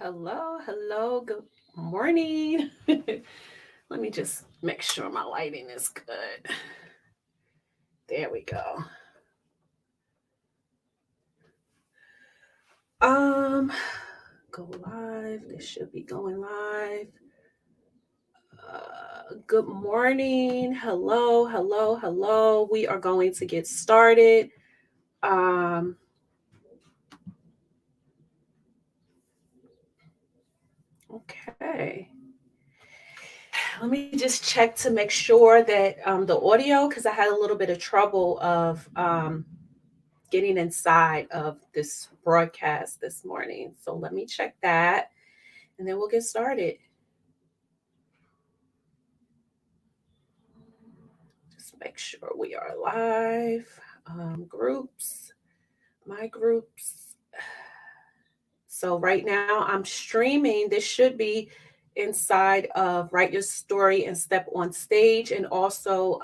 Hello, good morning. Let me just make sure my lighting is good. There we go. Um, go live. This should be going live. Good morning. Hello. We are going to get started. Um, okay. Let me just check to make sure that the audio, because I had a little bit of trouble of getting inside of this broadcast this morning. So let me check that and then we'll get started. Just make sure we are live. Groups, my groups. So right now I'm streaming. This should be inside of Write Your Story and Step on Stage and also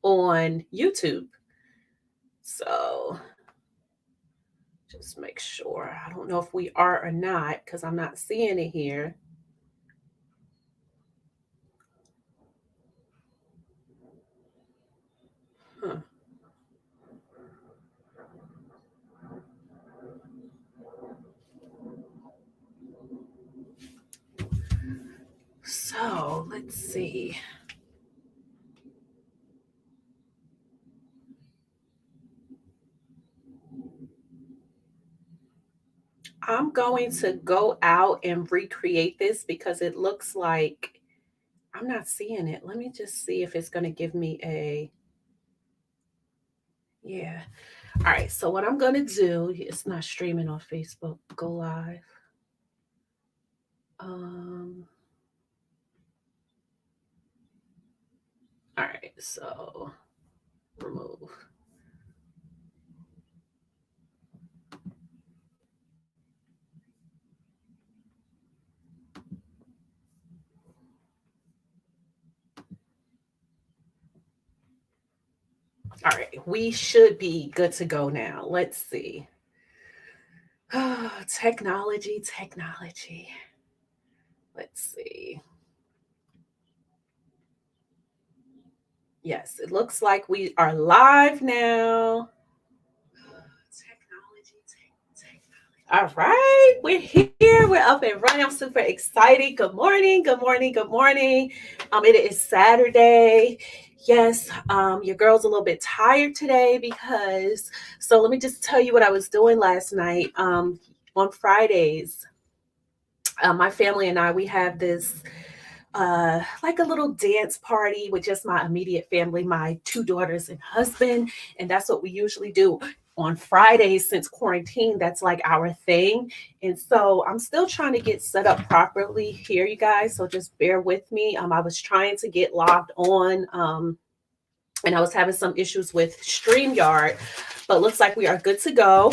on YouTube. So just make sure. I don't know if we are or not because I'm not seeing it here. Huh. So let's see. I'm going to go out and recreate this because it looks like I'm not seeing it. Let me just see if it's going to give me a, yeah. All right. So what I'm going to do, it's not streaming on Facebook. Go live. Um, all right. So remove. All right. We should be good to go now. Let's see. Oh, technology. Let's see. Yes, it looks like we are live now. All right, we're here. We're up and running. I'm super excited. Good morning. It is Saturday. Yes, your girl's a little bit tired today because. So let me just tell you what I was doing last night. On Fridays, my family and I we have this like a little dance party with just my immediate family, my two daughters and husband. And that's what we usually do on Fridays since quarantine. That's like our thing. And so I'm still trying to get set up properly here, you guys. So just bear with me. I was trying to get logged on. And I was having some issues with StreamYard, but looks like we are good to go.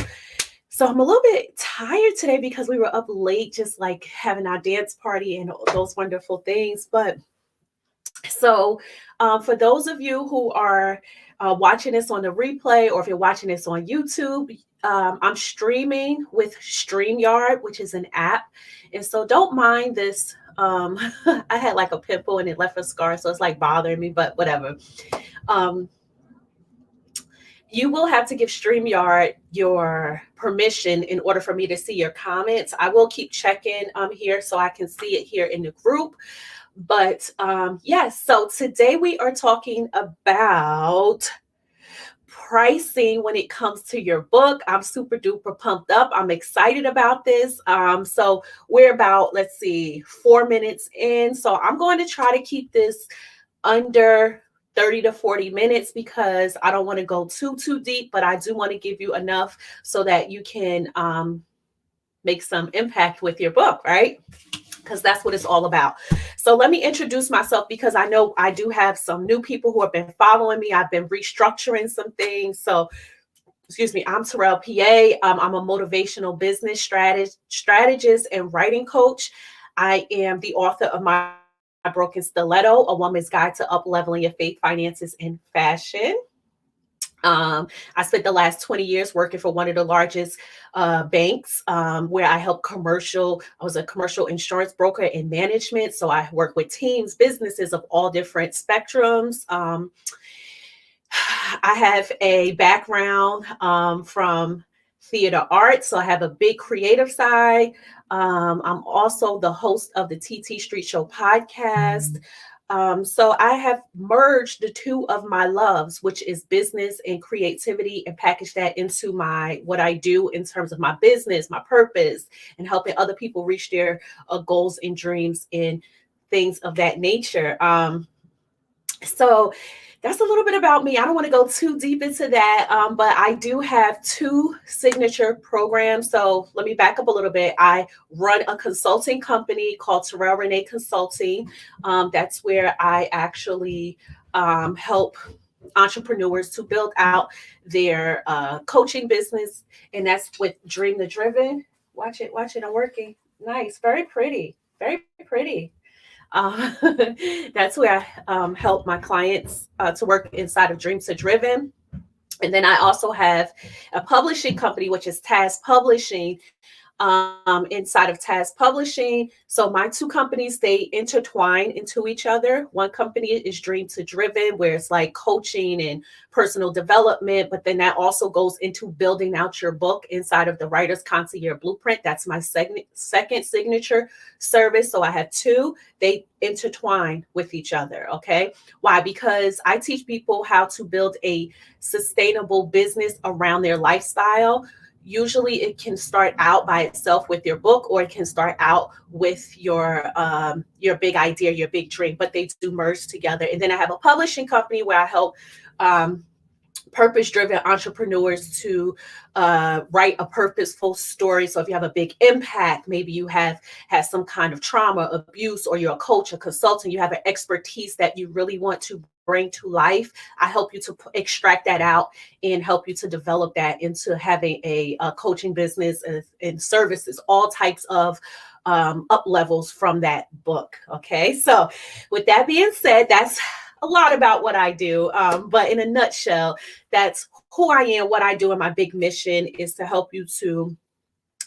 So I'm a little bit tired today because we were up late, just like having our dance party and those wonderful things. But so, for those of you who are watching this on the replay, or if you're watching this on YouTube, I'm streaming with StreamYard, which is an app. And so, don't mind this. I had like a pimple and it left a scar, so it's like bothering me, but whatever. Um, you will have to give StreamYard your permission in order for me to see your comments. I will keep checking here so I can see it here in the group. But yes, so today we are talking about pricing when it comes to your book. I'm super duper pumped up. I'm excited about this. So we're about, let's see, 4 minutes in. So I'm going to try to keep this under 30 to 40 minutes because I don't want to go too deep, but I do want to give you enough so that you can make some impact with your book, right? Because that's what it's all about. So let me introduce myself because I know I do have some new people who have been following me. I've been restructuring some things. So, excuse me, I'm Terrell PA. I'm a motivational business strategist and writing coach. I am the author of My Broken Stiletto, A Woman's Guide to Up Leveling Your Faith, Finances, and Fashion. Um, I spent the last 20 years working for one of the largest banks, where I was a commercial insurance broker in management. So I work with teams, businesses of all different spectrums. I have a background from theater arts, so I have a big creative side. I'm also the host of the TT Street Show podcast. So I have merged the two of my loves, which is business and creativity, and packaged that into my what I do in terms of my business, my purpose, and helping other people reach their goals and dreams and things of that nature. So that's a little bit about me. I don't want to go too deep into that, but I do have two signature programs. So let me back up a little bit. I run a consulting company called Terrell Renee Consulting. That's where I actually help entrepreneurs to build out their coaching business, and that's with Dream the Driven. Watch it. I'm working. Nice, very pretty, very pretty. Uh, that's where I help my clients to work inside of Dreams to Driven. And then I also have a publishing company, which is Task Publishing, inside of Task Publishing. So my two companies, they intertwine into each other. One company is Dream to Driven, where it's like coaching and personal development, but then that also goes into building out your book inside of the Writer's Concierge Blueprint. That's my second signature service. So I have two. They intertwine with each other. Okay. Why? Because I teach people how to build a sustainable business around their lifestyle. Usually it can start out by itself with your book, or it can start out with your big idea, your big dream, but they do merge together. And then I have a publishing company where I help um, purpose driven entrepreneurs to write a purposeful story. So if you have a big impact, maybe you have had some kind of trauma, abuse, or you're a coach, a consultant, you have an expertise that you really want to bring to life. I help you to extract that out and help you to develop that into having a coaching business and services, all types of up levels from that book. Okay. So with that being said, that's a lot about what I do. But in a nutshell, that's who I am, what I do, and my big mission is to help you to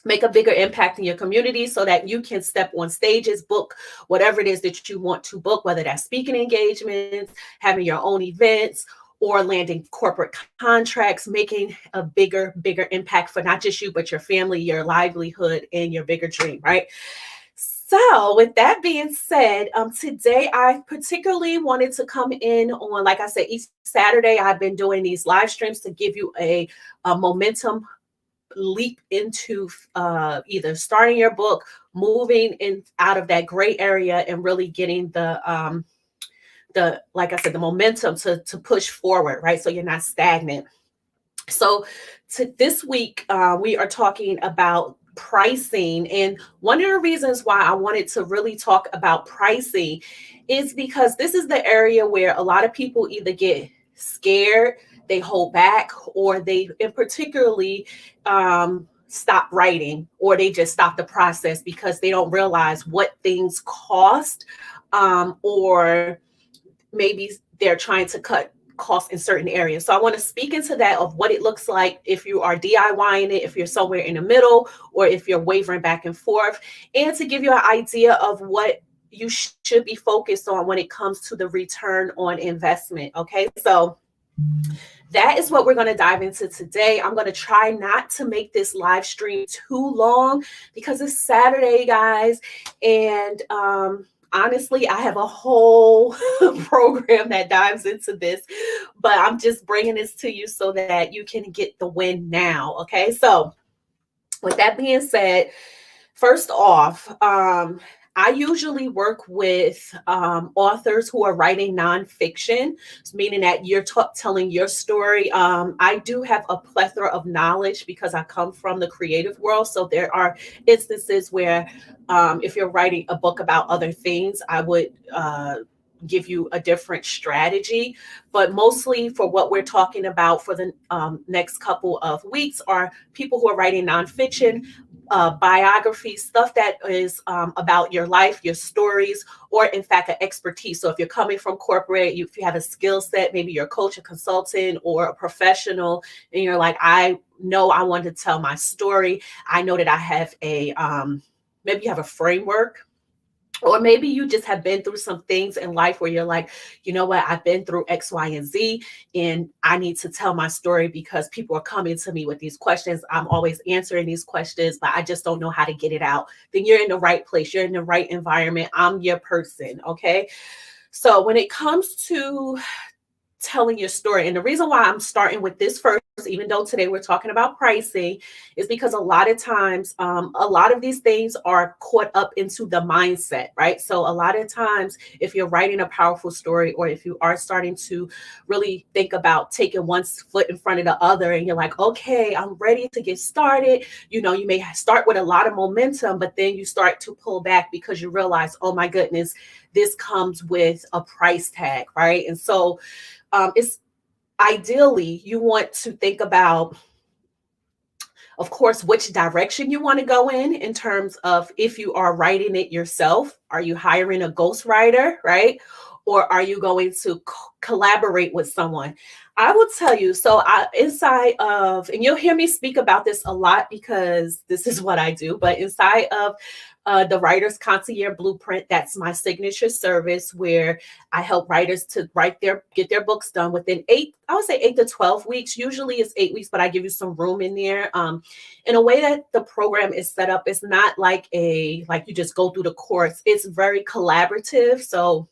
make a bigger impact in your community so that you can step on stages, book whatever it is that you want to book, whether that's speaking engagements, having your own events, or landing corporate contracts, making a bigger impact for not just you, but your family, your livelihood, and your bigger dream, right? So, with that being said, today I particularly wanted to come in on, like I said, each Saturday I've been doing these live streams to give you a momentum leap into either starting your book, moving in out of that gray area, and really getting the like I said, the momentum to push forward, right? So you're not stagnant. So this week, we are talking about pricing. And one of the reasons why I wanted to really talk about pricing is because this is the area where a lot of people either get scared, they hold back, or they, in particularly, stop writing, or they just stop the process because they don't realize what things cost, or maybe they're trying to cut costs in certain areas. So I want to speak into that of what it looks like if you are DIYing it, if you're somewhere in the middle, or if you're wavering back and forth, and to give you an idea of what you should be focused on when it comes to the return on investment. Okay, so that is what we're going to dive into today. I'm going to try not to make this live stream too long because it's Saturday, guys. And honestly, I have a whole program that dives into this, but I'm just bringing this to you so that you can get the win now. Okay. So, with that being said, first off, I usually work with authors who are writing nonfiction, meaning that you're telling your story. I do have a plethora of knowledge because I come from the creative world. So there are instances where if you're writing a book about other things, I would give you a different strategy. But mostly for what we're talking about for the next couple of weeks are people who are writing nonfiction, biography, stuff that is about your life, your stories, or in fact, an expertise. So if you're coming from corporate, if you have a skill set, maybe you're a coach, a consultant, or a professional, and you're like, I know I want to tell my story. I know that I have maybe you have a framework, or maybe you just have been through some things in life where you're like, you know what, I've been through X, Y, and Z, and I need to tell my story because people are coming to me with these questions. I'm always answering these questions, but I just don't know how to get it out. Then you're in the right place, you're in the right environment. I'm your person. Okay. So when it comes to telling your story. And the reason why I'm starting with this first, even though today we're talking about pricing, is because a lot of times, a lot of these things are caught up into the mindset, right? So a lot of times, if you're writing a powerful story, or if you are starting to really think about taking one foot in front of the other, and you're like, okay, I'm ready to get started. You may start with a lot of momentum, but then you start to pull back because you realize, oh my goodness, this comes with a price tag, right? And so it's ideally you want to think about, of course, which direction you want to go in terms of if you are writing it yourself. Are you hiring a ghostwriter, right? Or are you going to collaborate with someone? I will tell you, so inside of, and you'll hear me speak about this a lot because this is what I do, but inside of the Writer's Concierge Blueprint, that's my signature service where I help writers to get their books done within I would say 8 to 12 weeks. Usually it's 8 weeks, but I give you some room in there. In a way that the program is set up, it's not like you just go through the course. It's very collaborative. So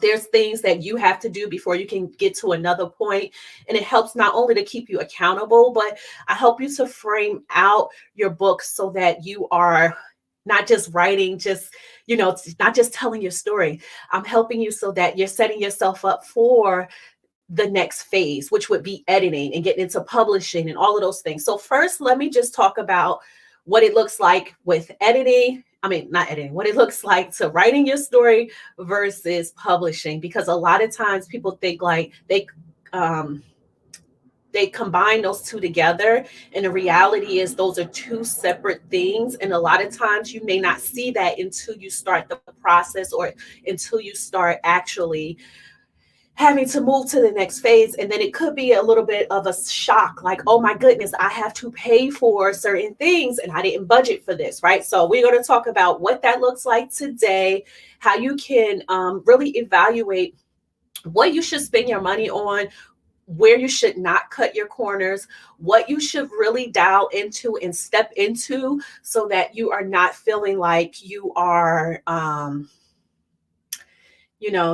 there's things that you have to do before you can get to another point. And it helps not only to keep you accountable, but I help you to frame out your book so that you are not just writing, not just telling your story. I'm helping you so that you're setting yourself up for the next phase, which would be editing and getting into publishing and all of those things. So first, let me just talk about what it looks like with editing. I mean, not editing, what it looks like to writing your story versus publishing, because a lot of times people think like um, they combine those two together. And the reality is those are two separate things. And a lot of times you may not see that until you start the process, or until you start actually having to move to the next phase. And then it could be a little bit of a shock, like, oh my goodness, I have to pay for certain things and I didn't budget for this, right? So we're going to talk about what that looks like today, how you can really evaluate what you should spend your money on, where you should not cut your corners, what you should really dial into and step into so that you are not feeling like you are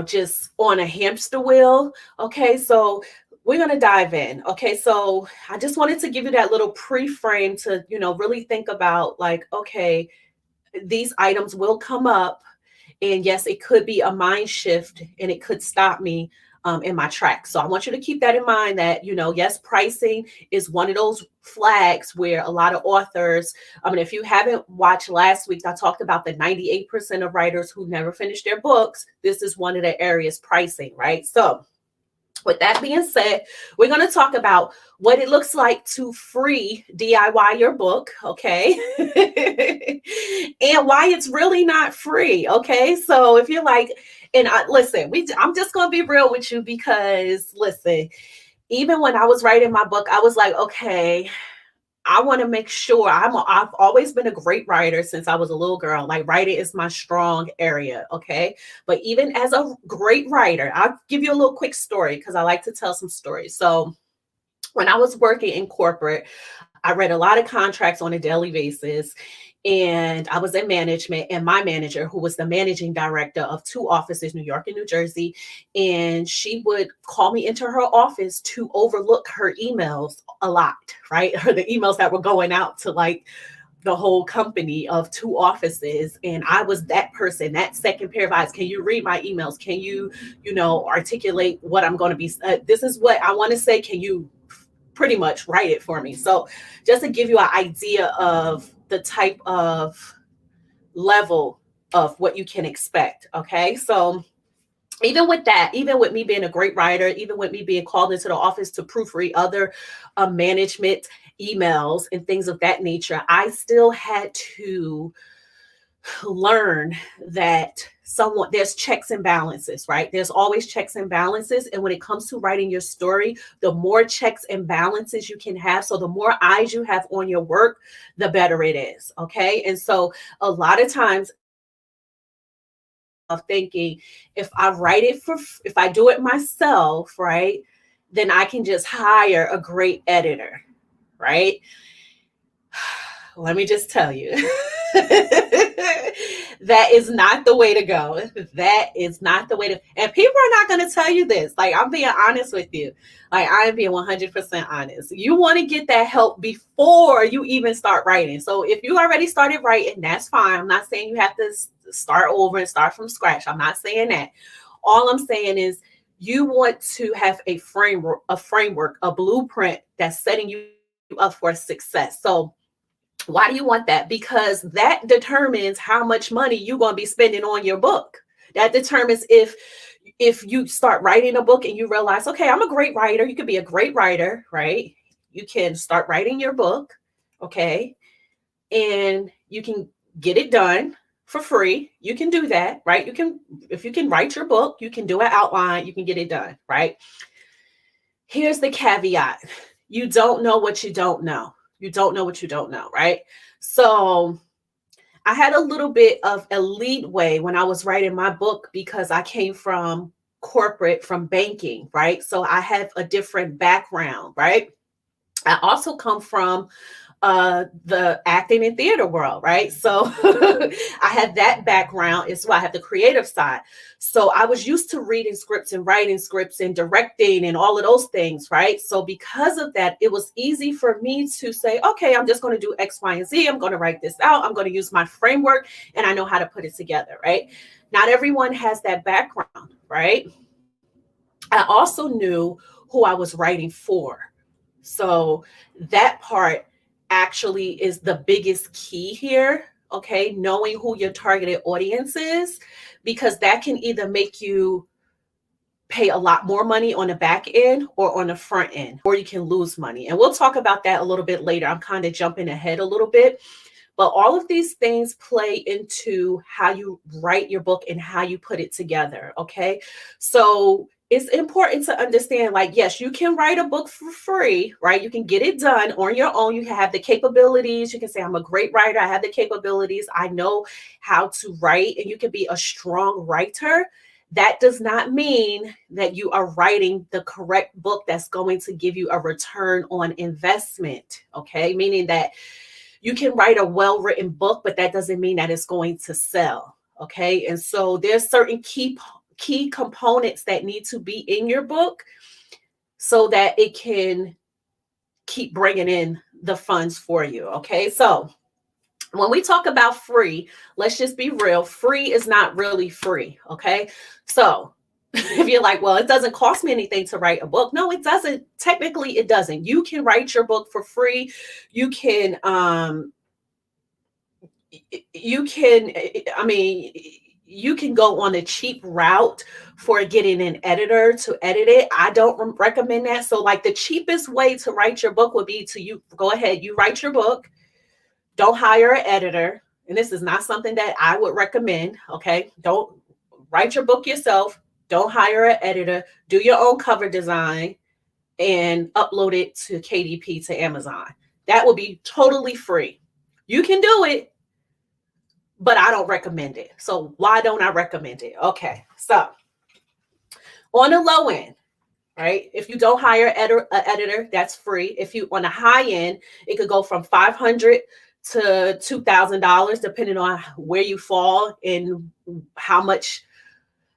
just on a hamster wheel. Okay, so we're going to dive in. Okay, so I just wanted to give you that little pre-frame to, really think about, like, okay, these items will come up. And yes, it could be a mind shift and it could stop me in my tracks. So I want you to keep that in mind that, yes, pricing is one of those flags where a lot of authors, I mean, if you haven't watched last week, I talked about the 98% of writers who never finish their books. This is one of the areas, pricing, right? So with that being said, we're going to talk about what it looks like to free DIY your book, okay? And why it's really not free, okay? So if you're like, listen, I'm just going to be real with you because, listen, even when I was writing my book, I was like, okay, I want to make sure I've always been a great writer since I was a little girl. Like, writing is my strong area. Okay. But even as a great writer, I'll give you a little quick story because I like to tell some stories. So when I was working in corporate, I read a lot of contracts on a daily basis, and I was in management, and my manager, who was the managing director of two offices, New York and New Jersey, and she would call me into her office to overlook her emails a lot, right? Or the emails that were going out to like the whole company of two offices. And I was that person, that second pair of eyes. Can you read my emails? Can you, articulate what I'm going to be? This is what I want to say. Can you pretty much write it for me? So just to give you an idea of the type of level of what you can expect. Okay. So even with that, even with me being a great writer, even with me being called into the office to proofread other management emails and things of that nature, I still had to learn that someone there's checks and balances, right? There's always checks and balances, and when it comes to writing your story, the more checks and balances you can have, so the more eyes you have on your work, the better it is. Okay, and so a lot of times of thinking, if I write it for if I do it myself, right, then I can just hire a great editor, right? Let me just tell you. That is not the way to go. That is not the way to, and people are not going to tell you this. Like, I'm being honest with you. Like, I'm being 100% honest. You want to get that help before you even start writing. So if you already started writing, that's fine. I'm not saying you have to start over and start from scratch. I'm not saying that. All I'm saying is you want to have a blueprint that's setting you up for success. So why do you want that? Because that determines how much money you're going to be spending on your book. That determines if you start writing a book and you realize, okay, I'm a great writer. You could be a great writer, right? You can start writing your book, okay? And you can get it done for free. You can do that, right? You can, if you can write your book, you can do an outline, you can get it done, right? Here's the caveat. You don't know what you don't know. You don't know what you don't know, right? So I had a little bit of a leadway when I was writing my book because I came from corporate, from banking, right? So I have a different background, right? I also come from the acting and theater world, right? So I had that background as well. I have the creative side. So I was used to reading scripts and writing scripts and directing and all of those things, right? So because of that, it was easy for me to say, okay, I'm just going to do X, Y, and Z. I'm going to write this out. I'm going to use my framework and I know how to put it together, right? Not everyone has that background, right? I also knew who I was writing for. So that part actually is the biggest key here. Okay. Knowing who your targeted audience is, because that can either make you pay a lot more money on the back end or on the front end, or you can lose money. And we'll talk about that a little bit later. I'm kind of jumping ahead a little bit. But all of these things play into how you write your book and how you put it together. Okay. So it's important to understand, like, yes, you can write a book for free, right? You can get it done on your own. You can have the capabilities. You can say, I'm a great writer. I have the capabilities. I know how to write, and you can be a strong writer. That does not mean that you are writing the correct book that's going to give you a return on investment. Okay. Meaning that you can write a well-written book, but that doesn't mean that it's going to sell. Okay. And so there's certain key components that need to be in your book so that it can keep bringing in the funds for you. Okay. So when we talk about free, let's just be real. Free is not really free. Okay. So if you're like, well, it doesn't cost me anything to write a book. No, it doesn't. Technically, it doesn't. You can write your book for free. You can, I mean, you can go on a cheap route for getting an editor to edit it. I don't recommend that. So, like, the cheapest way to write your book would be to you go ahead, you write your book, don't hire an editor. And this is not something that I would recommend. Okay. Don't write your book yourself. Don't hire an editor. Do your own cover design and upload it to KDP to Amazon. That will be totally free. You can do it, but I don't recommend it. So why don't I recommend it? Okay. So on the low end, right? If you don't hire an editor, that's free. If you on the high end, it could go from $500 to $2,000, depending on where you fall and how much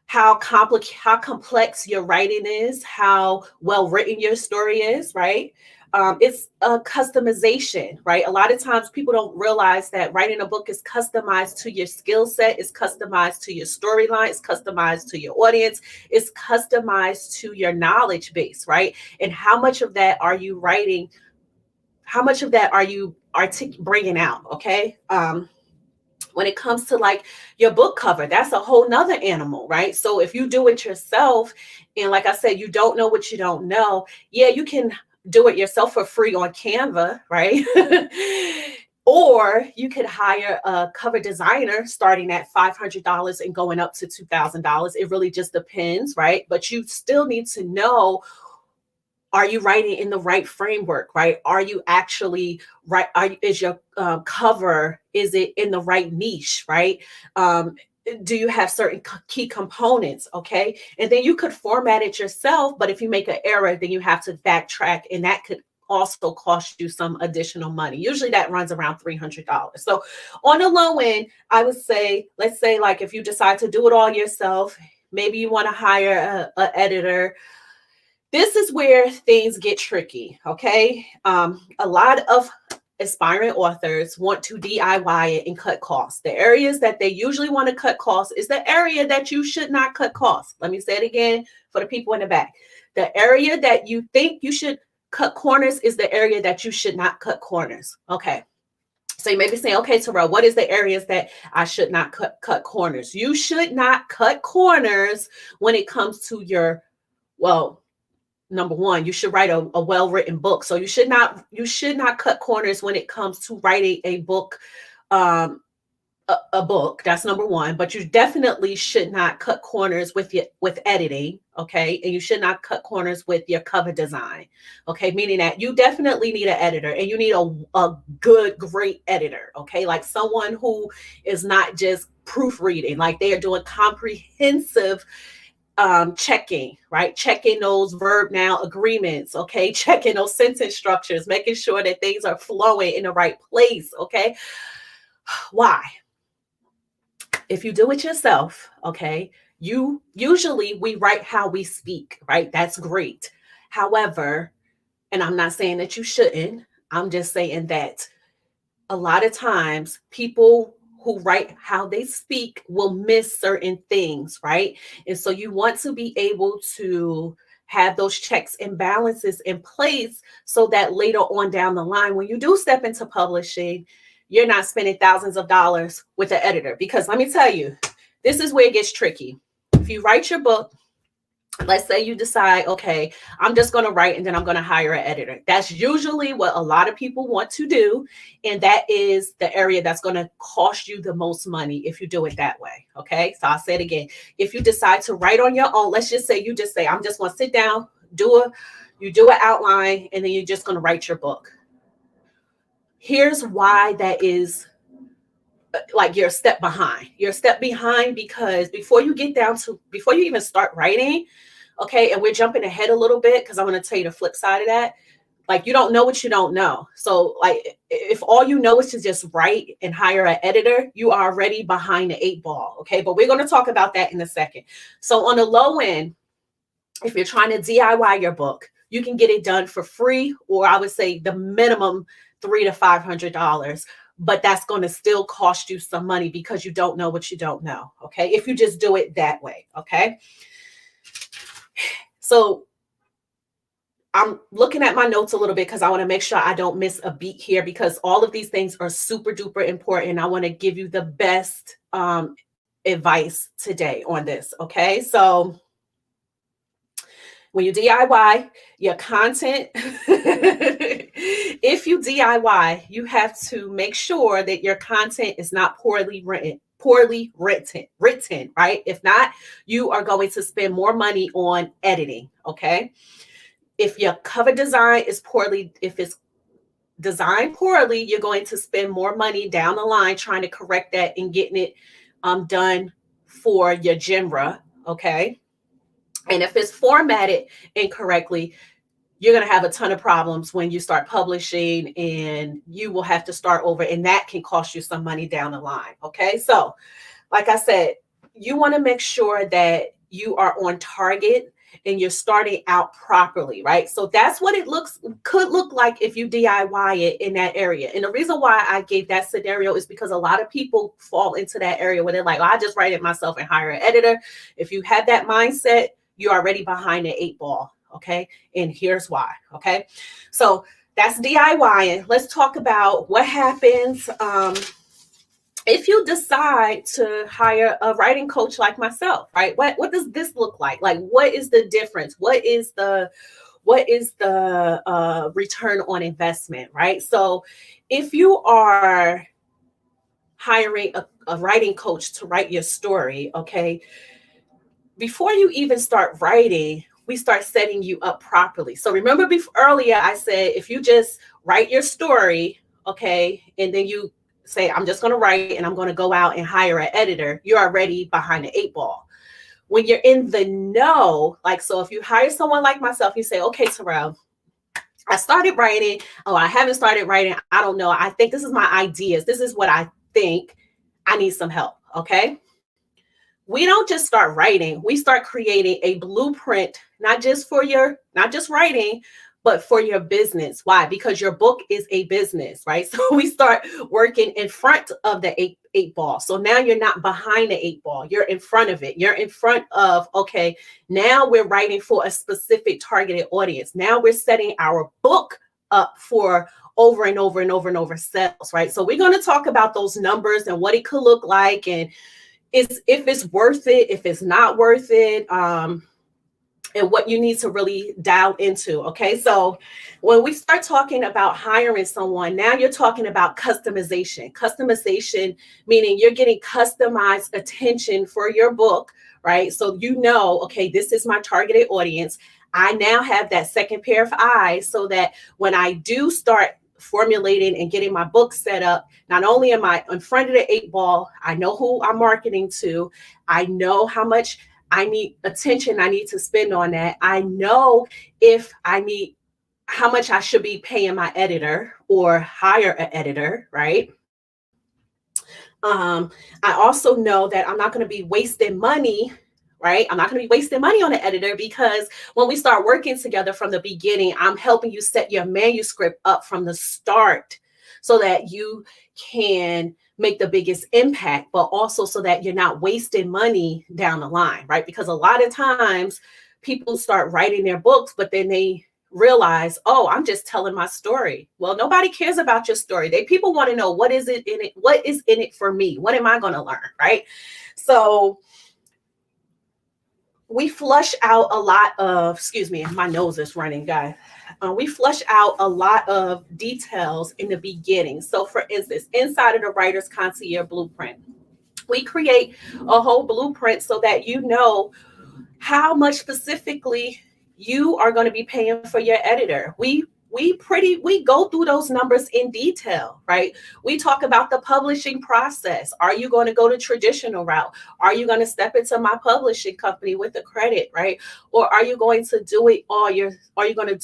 how complex your writing is, how well written your story is, right? It's a customization, right? A lot of times people don't realize that writing a book is customized to your skill set, it's customized to your storyline, it's customized to your audience, it's customized to your knowledge base, right? And how much of that are you writing? How much of that are you bringing out? Okay. When it comes to like your book cover, that's a whole nother animal, right? So if you do it yourself, and like I said, you don't know what you don't know, yeah, you can do it yourself for free on Canva, right? Or you could hire a cover designer starting at $500 and going up to $2,000. It really just depends, right? But you still need to know, are you writing in the right framework, right? Are you actually right? Is your cover, is it in the right niche, right? um, do you have certain key components? Okay, and then you could format it yourself, but if you make an error, then you have to backtrack, and that could also cost you some additional money. Usually that runs around $300. So on the low end, I would say, let's say like if you decide to do it all yourself, maybe you want to hire a editor. This is where things get tricky, okay? A lot of aspiring authors want to DIY it and cut costs. The areas that they usually want to cut costs is the area that you should not cut costs. Let me say it again for the people in the back. The area that you think you should cut corners is the area that you should not cut corners. Okay. So you may be saying, okay, Terrell, what is the areas that I should not cut corners? You should not cut corners when it comes to your, well, number one, you should write a well-written book. So you should not cut corners when it comes to writing a book, um, a book. That's number one. But you definitely should not cut corners with editing. Okay. And you should not cut corners with your cover design. Okay. Meaning that you definitely need an editor, and you need a good, great editor. Okay. Like someone who is not just proofreading, like they are doing comprehensive checking, right? Checking those verb noun agreements, okay? Checking those sentence structures, making sure that things are flowing in the right place, okay? Why? If you do it yourself, okay, you usually we write how we speak, right? That's great. However, and I'm not saying that you shouldn't, I'm just saying that a lot of times people who write how they speak will miss certain things, right? And so you want to be able to have those checks and balances in place so that later on down the line, when you do step into publishing, you're not spending thousands of dollars with an editor. Because let me tell you, this is where it gets tricky. If you write your book, let's say you decide, okay, I'm just going to write and then I'm going to hire an editor. That's usually what a lot of people want to do. And that is the area that's going to cost you the most money if you do it that way. Okay. So I'll say it again. If you decide to write on your own, let's just say you just say, I'm just going to sit down, you do an outline, and then you're just going to write your book. Here's why that is like you're a step behind. You're a step behind because before you even start writing, okay, and we're jumping ahead a little bit because I want to tell you the flip side of that. Like you don't know what you don't know. So like if all you know is to just write and hire an editor, you are already behind the eight ball. Okay. But we're going to talk about that in a second. So on the low end, if you're trying to DIY your book, you can get it done for free, or I would say the minimum $300 to $500. But that's going to still cost you some money because you don't know what you don't know. Okay. If you just do it that way. Okay. So I'm looking at my notes a little bit because I want to make sure I don't miss a beat here, because all of these things are super duper important. I want to give you the best advice today on this. Okay. So when you DIY your content, if you DIY, you have to make sure that your content is not poorly written, right? If not, you are going to spend more money on editing. Okay. If your cover design is poorly, if it's designed poorly, you're going to spend more money down the line trying to correct that and getting it done for your genre. Okay. And if it's formatted incorrectly, you're going to have a ton of problems when you start publishing, and you will have to start over, and that can cost you some money down the line. Okay. So, like I said, you want to make sure that you are on target and you're starting out properly, right? So that's what it could look like if you DIY it in that area. And the reason why I gave that scenario is because a lot of people fall into that area where they're like, oh, I just write it myself and hire an editor. If you have that mindset, you're already behind the eight ball. Okay. And here's why. Okay. So that's DIYing. Let's talk about what happens if you decide to hire a writing coach like myself, right? What does this look like? Like, what is the difference? What is the return on investment, right? So if you are hiring a writing coach to write your story, okay, before you even start writing, we start setting you up properly. So remember, earlier I said if you just write your story, okay, and then you say, I'm just going to write and I'm going to go out and hire an editor, you're already behind the eight ball. When you're in the know, like, so if you hire someone like myself, you say, okay, Terrell, I started writing. Oh, I haven't started writing. I don't know. I think this is my ideas. This is what I think. I need some help. Okay. We don't just start writing. We start creating a blueprint, not just writing, but for your business. Why? Because your book is a business, right? So we start working in front of the eight ball. So now you're not behind the eight ball. You're in front of it. You're in front of, okay, now we're writing for a specific targeted audience. Now we're setting our book up for over and over and over and over sales, right? So we're going to talk about those numbers and what it could look like, and if it's worth it, if it's not worth it, and what you need to really dial into. Okay. So when we start talking about hiring someone, now you're talking about customization. Customization, meaning you're getting customized attention for your book, right? So okay, this is my targeted audience. I now have that second pair of eyes so that when I do start formulating and getting my book set up, not only am I in front of the eight ball, I know who I'm marketing to, I know how much I need attention I need to spend on that. I know if I need how much I should be paying my editor or hire an editor, right? I also know that I'm not going to be wasting money, right? I'm not going to be wasting money on an editor, because when we start working together from the beginning, I'm helping you set your manuscript up from the start so that you can make the biggest impact, but also so that you're not wasting money down the line, right? Because a lot of times people start writing their books, but then they realize, oh, I'm just telling my story. Well, nobody cares about your story. People want to know, what is it in it? What is in it for me? What am I going to learn? Right. So we flush out a lot of, excuse me, my nose is running, guys. We flush out a lot of details in the beginning. So for instance, inside of the Writer's Concierge Blueprint, we create a whole blueprint so that you know how much specifically you are going to be paying for your editor. We go through those numbers in detail, right? We talk about the publishing process. Are you going to go the traditional route? Are you going to step into my publishing company with a credit, right? Or are you going to are you going to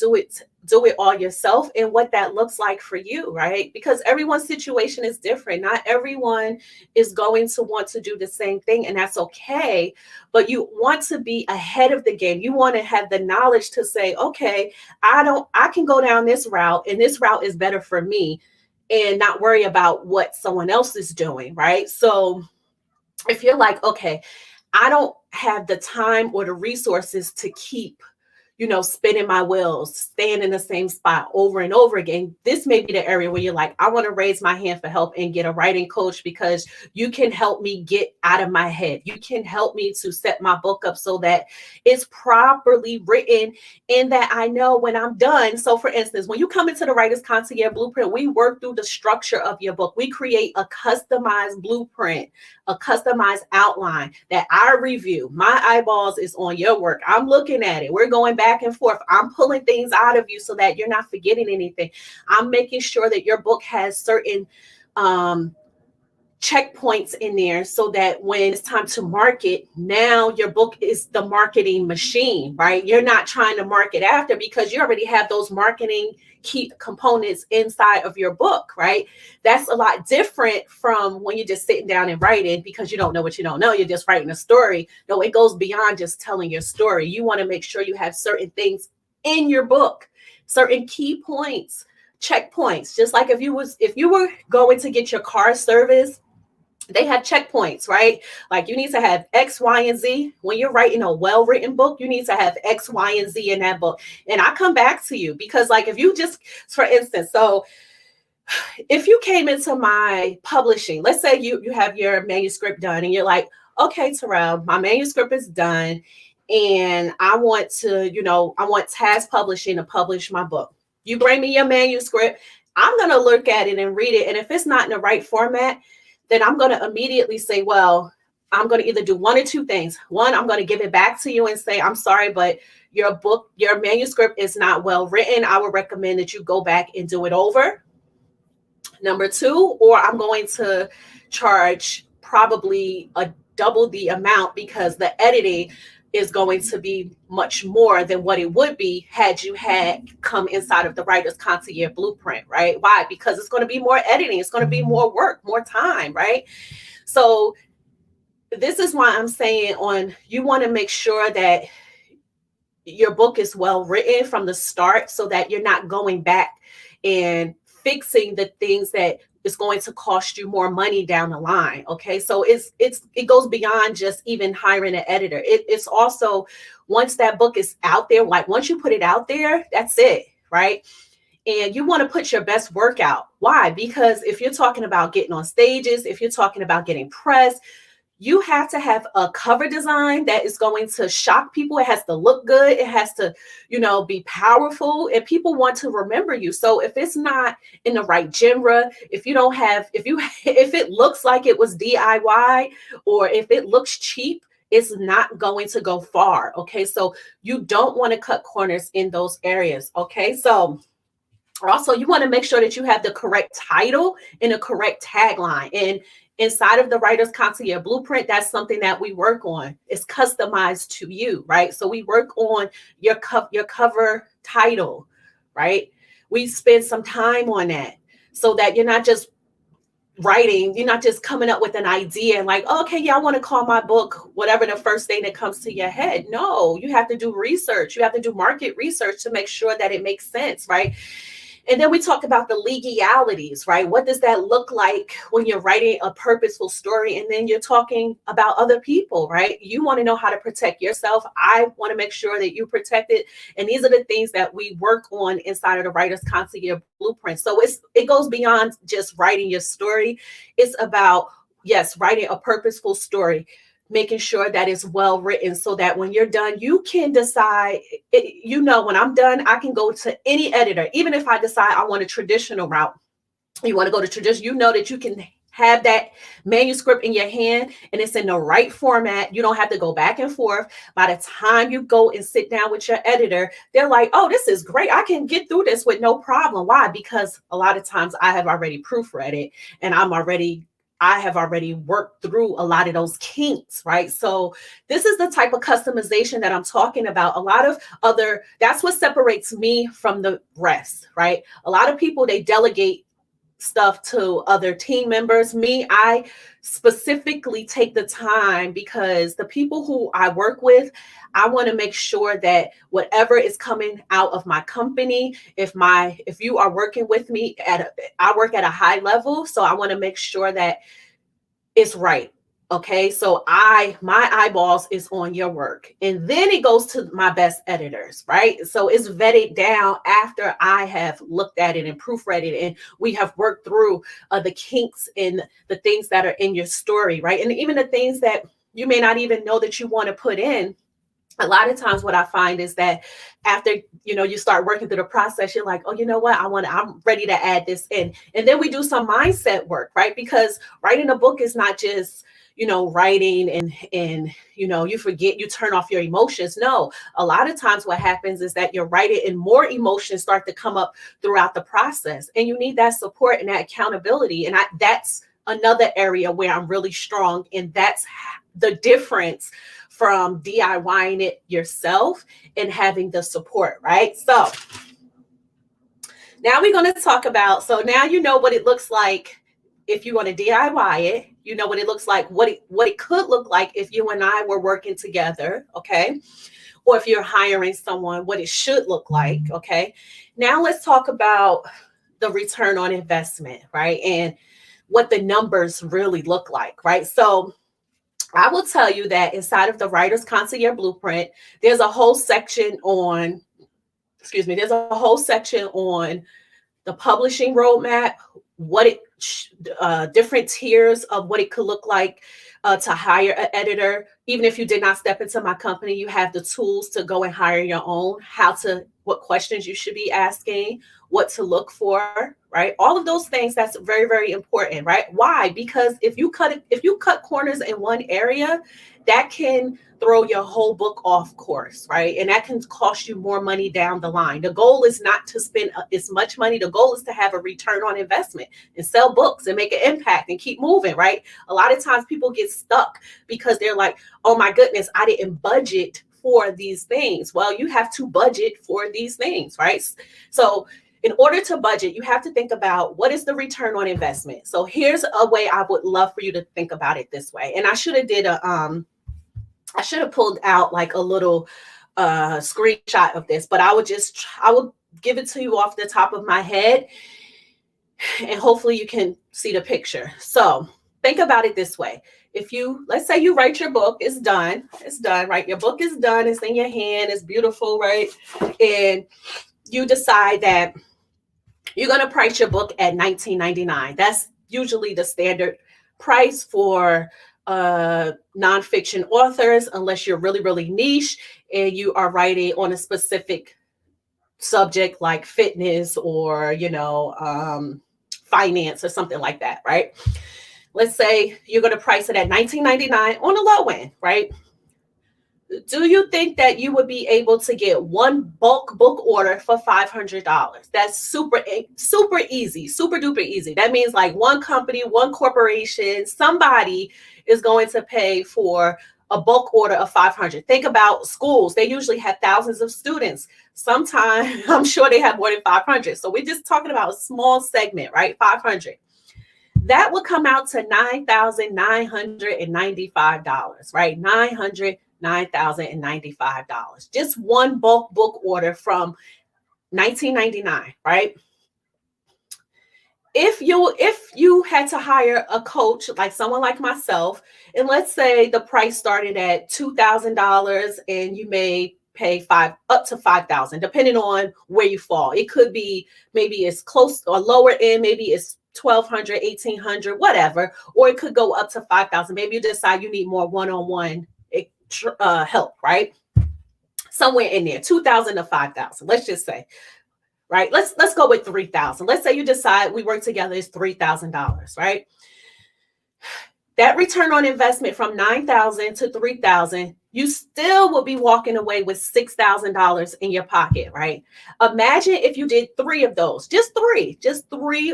do it all yourself, and what that looks like for you, right? Because everyone's situation is different. Not everyone is going to want to do the same thing, and that's okay. But you want to be ahead of the game. You want to have the knowledge to say, okay, I can go down this route, and this route is better for me, and not worry about what someone else is doing, right? So if you're like, okay, I don't have the time or the resources to keep spinning my wheels, staying in the same spot over and over again, this may be the area where you're like, I want to raise my hand for help and get a writing coach, because you can help me get out of my head. You can help me to set my book up so that it's properly written and that I know when I'm done. So for instance, when you come into the Writer's Concierge Blueprint, we work through the structure of your book. We create a customized blueprint, a customized outline that I review. My eyeballs is on your work. I'm looking at it. We're going back and forth. I'm pulling things out of you so that you're not forgetting anything. I'm making sure that your book has certain checkpoints in there so that when it's time to market, now your book is the marketing machine, right? You're not trying to market after, because you already have those marketing key components inside of your book, right? That's a lot different from when you're just sitting down and writing because you don't know what you don't know. You're just writing a story. No, it goes beyond just telling your story. You want to make sure you have certain things in your book, certain key points, checkpoints. Just like if you were going to get your car service, they have checkpoints, right? Like you need to have X, Y, and Z. When you're writing a well-written book, you need to have X, Y, and Z in that book. And I come back to you because, like, if you just, for instance, so if you came into my publishing, let's say you have your manuscript done and you're like, okay, Terrell, my manuscript is done and I want to, I want Task Publishing to publish my book. You bring me your manuscript, I'm going to look at it and read it. And if it's not in the right format, then I'm going to immediately say, well, I'm going to either do one or two things. One, I'm going to give it back to you and say, I'm sorry, but your manuscript is not well written. I would recommend that you go back and do it over. Number two, or I'm going to charge probably a double the amount because the editing is going to be much more than what it would be had you had come inside of the writer's concierge blueprint, right? Why? Because it's going to be more editing, it's going to be more work, more time, right? So this is why I'm saying you want to make sure that your book is well written from the start so that you're not going back and fixing the things that is going to cost you more money down the line. Okay, so it goes beyond just even hiring an editor. It's also, once that book is out there, like once you put it out there, that's it, right? And you want to put your best work out. Why? Because if you're talking about getting on stages, if you're talking about getting press, you have to have a cover design that is going to shock people. It has to look good. It has to, be powerful, and people want to remember you. So if it's not in the right genre, if it looks like it was DIY, or if it looks cheap, it's not going to go far. Okay. So you don't want to cut corners in those areas. Okay. So also, you want to make sure that you have the correct title and the correct tagline. And inside of the Writer's Concierge Blueprint, that's something that we work on. It's customized to you, right? So we work on your cover title, right? We spend some time on that so that you're not just writing, you're not just coming up with an idea and like, oh, okay, yeah, I want to call my book whatever the first thing that comes to your head. No, you have to do research. You have to do market research to make sure that it makes sense, right? And then we talk about the legalities, right? What does that look like when you're writing a purposeful story and then you're talking about other people, right? You want to know how to protect yourself. I want to make sure that you protect it. And these are the things that we work on inside of the Writer's Concierge Blueprint. So it goes beyond just writing your story. It's about, yes, writing a purposeful story, making sure that it's well written so that when you're done, you can decide, when I'm done, I can go to any editor. Even if I decide I want a traditional route, you want to go to tradition, that you can have that manuscript in your hand and it's in the right format. You don't have to go back and forth. By the time you go and sit down with your editor, they're like, oh, this is great. I can get through this with no problem. Why? Because a lot of times I have already proofread it and I have already worked through a lot of those kinks, right? So this is the type of customization that I'm talking about. That's what separates me from the rest, right? A lot of people, they delegate stuff to other team members. Me, I specifically take the time because the people who I work with, I want to make sure that whatever is coming out of my company, if you are working with me I work at a high level, so I want to make sure that it's right. Okay, so my eyeballs is on your work, and then it goes to my best editors, right? So it's vetted down after I have looked at it and proofread it, and we have worked through the kinks and the things that are in your story, right? And even the things that you may not even know that you want to put in. A lot of times what I find is that after, you start working through the process, you're like, oh, you know what? I'm ready to add this in. And then we do some mindset work, right? Because writing a book is not just, writing and, you forget, you turn off your emotions. No, a lot of times what happens is that you're writing and more emotions start to come up throughout the process. And you need that support and that accountability. And that's another area where I'm really strong. And that's the difference from DIYing it yourself and having the support, right? So now we're going to talk about, so now you know what it looks like if you want to DIY it. You know what it looks like, what it could look like if you and I were working together, okay? Or if you're hiring someone, what it should look like, okay? Now let's talk about the return on investment, right? And what the numbers really look like, right? So I will tell you that inside of the Writer's Concierge Blueprint, there's a whole section on the publishing roadmap, what it different tiers of what it could look like to hire an editor. Even if you did not step into my company, you have the tools to go and hire your own, what questions you should be asking, what to look for, right? All of those things, that's very, very important, right? Why? Because if you cut corners in one area, that can throw your whole book off course, right? And that can cost you more money down the line. The goal is not to spend as much money. The goal is to have a return on investment and sell books and make an impact and keep moving, right? A lot of times people get stuck because they're like, oh my goodness, I didn't budget for these things. Well, you have to budget for these things, right? So in order to budget, you have to think about what is the return on investment. So here's a way I would love for you to think about it this way. And I should have pulled out like a little screenshot of this, but I will give it to you off the top of my head, and hopefully you can see the picture. So think about it this way. Let's say you write your book, it's done, right? Your book is done, it's in your hand, it's beautiful, right? And you decide that you're going to price your book at $19.99. That's usually the standard price for nonfiction authors, unless you're really, really niche and you are writing on a specific subject like fitness or, finance or something like that, right? Let's say you're going to price it at $19.99 on the low end, right? Do you think that you would be able to get one bulk book order for $500? That's super easy, super duper easy. That means like one company, one corporation, somebody is going to pay for a bulk order of 500. Think about schools. They usually have thousands of students. Sometimes I'm sure they have more than 500. So we're just talking about a small segment, right? 500. That would come out to $9,995, right? $995. Just one bulk book order from $19.99, right? If you had to hire a coach, like someone like myself, and let's say the price started at $2,000 and you may pay up to $5,000, depending on where you fall. It could be maybe it's close or lower end, maybe it's $1,200, $1,800, whatever, or it could go up to $5,000. Maybe you decide you need more one-on-one help, right? Somewhere in there, $2,000 to $5,000. Let's just say, right? Let's go with $3,000. Let's say you decide we work together is $3,000, right? That return on investment from $9,000 to $3,000, you still will be walking away with $6,000 in your pocket, right? Imagine if you did three of those, just three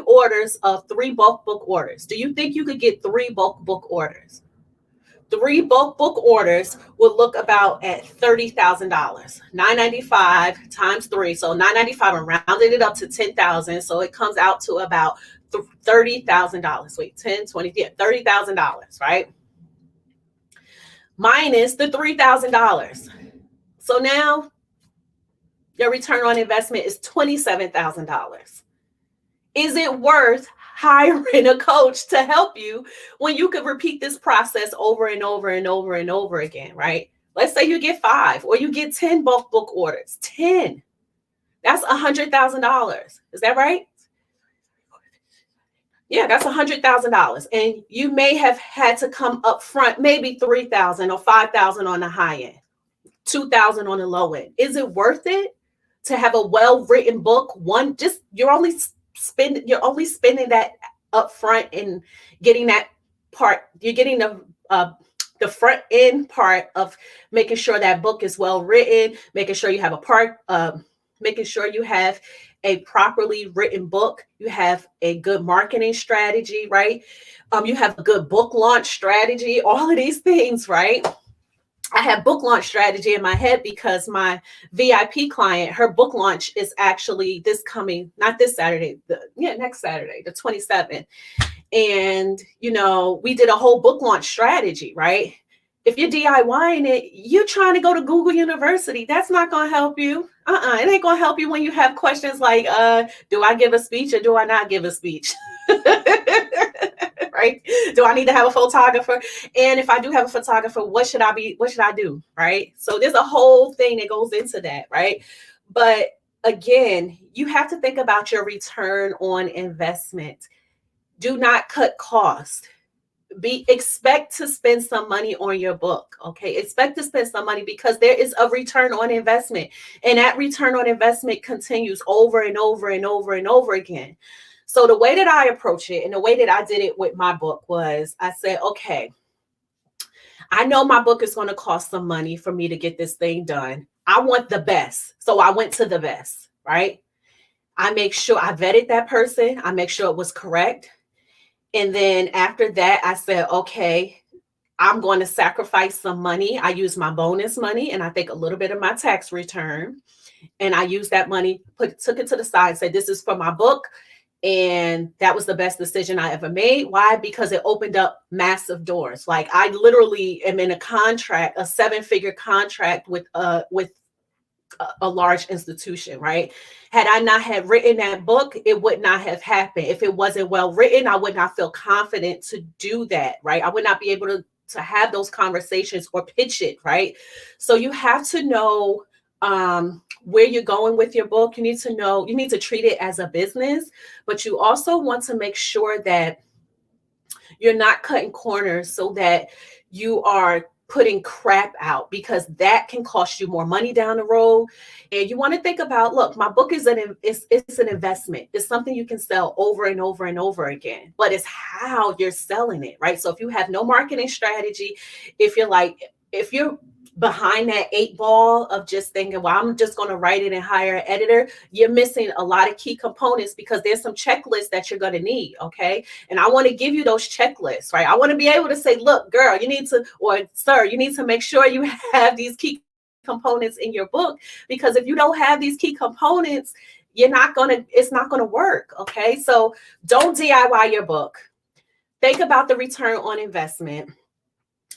orders of 3 bulk book orders. Do you think you could get 3 bulk book orders? 3 bulk book orders would look about at $30,000. $995 times 3, so $995. I'm rounding it up to $10,000, so it comes out to about $30,000. Wait, 10, 20, yeah, $30,000, right? Minus the $3,000. So now your return on investment is $27,000. Is it worth hiring a coach to help you when you could repeat this process over and over and over and over again, right? Let's say you get 5 or you get 10 bulk book orders. 10. That's $100,000. Is that right? Yeah, that's $100,000. And you may have had to come up front, maybe $3,000 or $5,000 on the high end, $2,000 on the low end. Is it worth it to have a well-written book? You're only spending that up front and getting that part. You're getting the front end part of making sure that book is well written, making sure you have making sure you have a properly written book, you have a good marketing strategy, right? You have a good book launch strategy, all of these things, right? I have book launch strategy in my head because my VIP client, her book launch is actually not this Saturday, next Saturday, the 27th. And, we did a whole book launch strategy, right? If you're DIYing it, you're trying to go to Google University. That's not going to help you. It ain't going to help you when you have questions like, do I give a speech or do I not give a speech? Right? Do I need to have a photographer? And if I do have a photographer, what should I do? Right? So there's a whole thing that goes into that, right? But again, you have to think about your return on investment. Do not cut costs. Expect to spend some money on your book. Okay, expect to spend some money because there is a return on investment, and that return on investment continues over and over and over and over again. So the way that I approach it and the way that I did it with my book was I said, okay, I know my book is going to cost some money for me to get this thing done. I want the best, so I went to the best, right? I make sure I vetted that person, I make sure it was correct. And then after that, I said, okay, I'm going to sacrifice some money. I use my bonus money and I think a little bit of my tax return. And I used that money, took it to the side, said, this is for my book. And that was the best decision I ever made. Why? Because it opened up massive doors. Like I literally am in a contract, a 7-figure contract with a large institution, right? Had I not had written that book, it would not have happened. If it wasn't well written, I would not feel confident to do that, right? I would not be able to have those conversations or pitch it, right? So you have to know where you're going with your book. You need to know, you need to treat it as a business, but you also want to make sure that you're not cutting corners so that you are putting crap out, because that can cost you more money down the road. And you want to think about, look, my book is it's an investment. It's something you can sell over and over and over again, but it's how you're selling it, right? So if you have no marketing strategy, if you're behind that 8 ball of just thinking, well, I'm just going to write it and hire an editor, you're missing a lot of key components, because there's some checklists that you're going to need. Okay. And I want to give you those checklists, right? I want to be able to say, look, girl, you need to, or sir, you need to make sure you have these key components in your book, because if you don't have these key components, it's not going to work. Okay. So don't DIY your book. Think about the return on investment.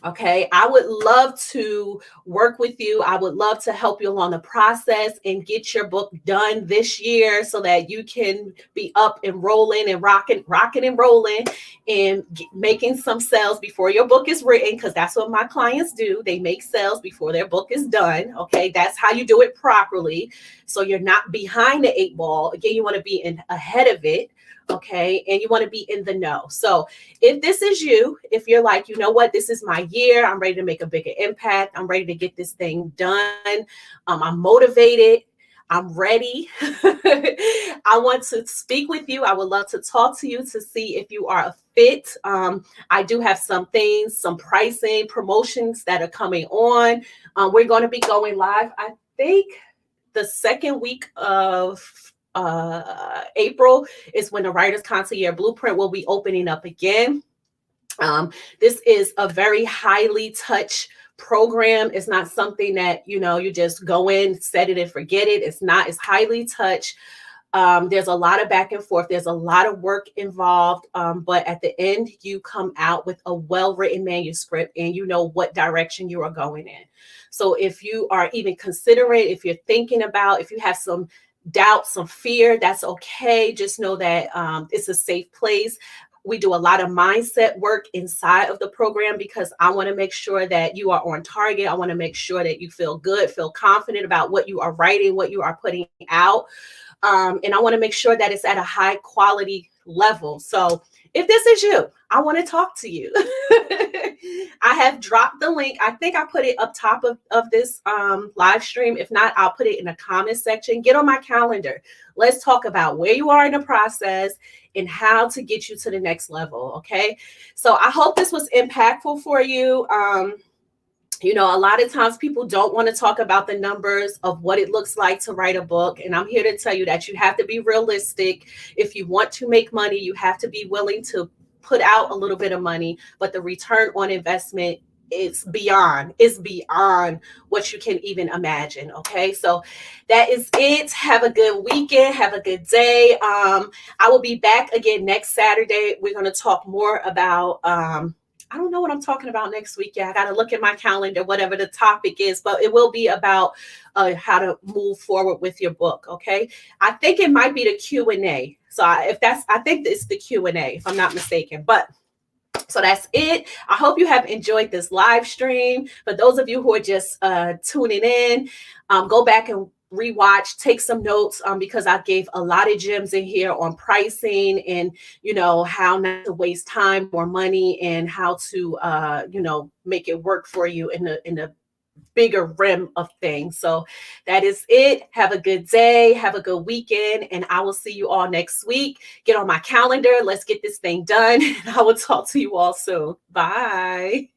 Okay, I would love to work with you. I would love to help you along the process and get your book done this year so that you can be up and rolling and rocking and rolling and making some sales before your book is written, because that's what my clients do. They make sales before their book is done. Okay, that's how you do it properly. So you're not behind the 8 ball. Again, you want to be ahead of it. Okay, and you want to be in the know. So if this is you, if you're like, you know what, this is my year, I'm ready to make a bigger impact, I'm ready to get this thing done, I'm motivated, I'm ready, I want to speak with you, I would love to talk to you to see if you are a fit. I do have some things, some pricing promotions that are coming on. We're going to be going live, I think the second week of April is when the Writers Concierge Blueprint will be opening up again. This is a very highly touch program. It's not something that, you just go in, set it and forget it. It's not, it's highly touch. There's a lot of back and forth. There's a lot of work involved. But at the end, you come out with a well-written manuscript and you know what direction you are going in. So if you are even considering, if you're thinking about, if you have some doubt, some fear, that's okay. Just know that it's a safe place. We do a lot of mindset work inside of the program because I want to make sure that you are on target. I want to make sure that you feel good, feel confident about what you are writing, what you are putting out. And I want to make sure that it's at a high quality level. So if this is you, I want to talk to you. I have dropped the link. I think I put it up top of this live stream. If not, I'll put it in the comment section. Get on my calendar. Let's talk about where you are in the process and how to get you to the next level. Okay. So I hope this was impactful for you. A lot of times people don't want to talk about the numbers of what it looks like to write a book. And I'm here to tell you that you have to be realistic. If you want to make money, you have to be willing to put out a little bit of money, but the return on investment is beyond what you can even imagine. Okay. So that is it. Have a good weekend. Have a good day. I will be back again next Saturday. We're going to talk more about, I don't know what I'm talking about next week. Yeah, I got to look at my calendar, whatever the topic is, but it will be about how to move forward with your book. Okay. I think it might be the Q&A. So I think it's the Q&A if I'm not mistaken, but so that's it. I hope you have enjoyed this live stream. For those of you who are just tuning in, go back and rewatch, take some notes, because I gave a lot of gems in here on pricing and, how not to waste time or money, and how to, make it work for you in a bigger rim of things. So that is it. Have a good day. Have a good weekend. And I will see you all next week. Get on my calendar. Let's get this thing done. And I will talk to you all soon. Bye.